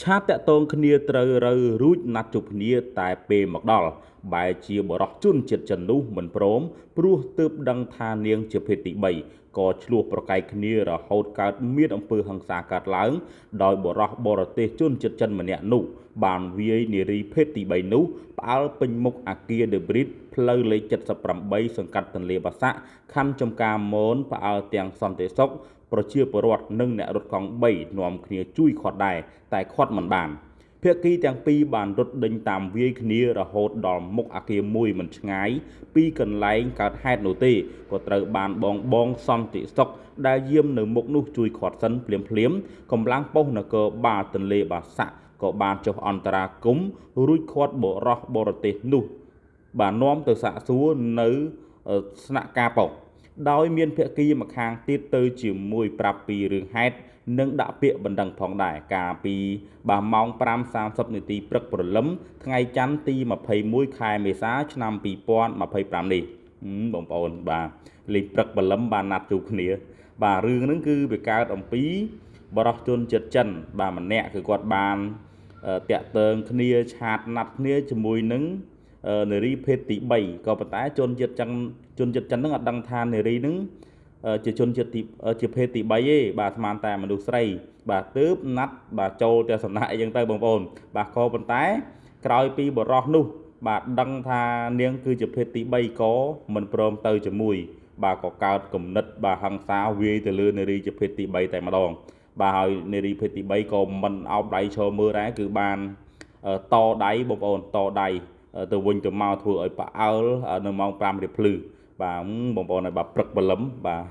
ឆាតតាក់ទងគ្នាត្រូវរើរួចណាត់ជួបគ្នាតែពេលមកដល់បែរជាបរោះជនជាតិចិននោះមិនព្រមព្រោះទើបដឹងថានាងជាភេទទី3ក៏ឆ្លោះប្រកែកគ្នារហូតកើតមានអំពើហិង្សាកើតឡើងដោយបរោះបរទេសជនជាតិចិនម្នាក់នោះបានវាយនារីភេទទី3នោះផ្អើលពេញមុខអគារ The Bridge ផ្លូវលេខ78សង្កាត់ទន្លេបាសាក់ខណ្ឌចំការមនផ្អើលទាំងសន្តិសុខប្រជាពលរដ្ឋនិងអ្នករត់កង់3នាំគ្នាជួយខាត់ដែរតែខាត់មិនបានភាគីទាំងពីរបានរត់ដេញតាមវាយគ្នារហូតដល់មុខអគារមួយមិនឆ្ងាយពីកន្លែងកើតហេតុនោះទេក៏ត្រូវបានបងសន្តិសុខដែលយាមនៅមុខនោះជួយខាត់សិនភ្លាមកម្លាំងប៉ុស្តិ៍នគរបាលទន្លេបាសាក់ក៏បានចុះអន្តរាគមន៍រួចខាត់បរោះបរទេសនោះបាននាំទៅសាកសួរនៅស្នាក់ការប៉ុស្តិ៍ដោយមានភាគីម្ខាងទៀតទៅជាមួយប្រាប់ពីរឿងហេតុនិងដាក់ពាក្យបណ្ដឹងផងដែរកាលពីម៉ោង 5:30 នាទីព្រឹកព្រលឹមថ្ងៃច័ន្ទទី21ខែមេសាឆ្នាំ2025នេះបងប្អូនបាទលេងព្រឹកព្រលឹមបានណាត់ជួបគ្នាបាទរឿងហ្នឹងគឺវាកើតអំពីបរិសុទ្ធជនជាតិចិនបាទម្នាក់គឺគាត់បានតាក់ទងគ្នាឆាតណាត់គ្នាជាមួយនឹងនារីភេទទី3ក៏ប៉ុន្តែជនជាតិចិនហ្នឹងអត់ដឹងថានារីហ្នឹងជាជនជាតិជាភេទទី3ទេបាទស្មានតែមនុស្សស្រីបាទទើបណាត់បាទចូលទៅសំណាក់អីចឹងទៅបងប្អូនបាទក៏ប៉ុន្តែក្រោយពីបរោះនោះបាទដឹងថានាងគឺជាភេទទី3ក៏មិនព្រមទៅជាមួយបាទក៏កើតគំនិតបាទហិង្សាវាយទៅលើនារីជាភេទទី3តែម្ដងបាទហើយនារីភេទទី3ក៏មិនអោបដៃឈរមើលដែរគឺបានតដៃបងប្អូនតដៃទៅវិញទៅមកធ្វើឲ្យផ្អើលនៅម៉ោង 5 រសភ្លឺបាទបងប្អូនឲ្យបាទព្រឹកព្រលឹមបាទ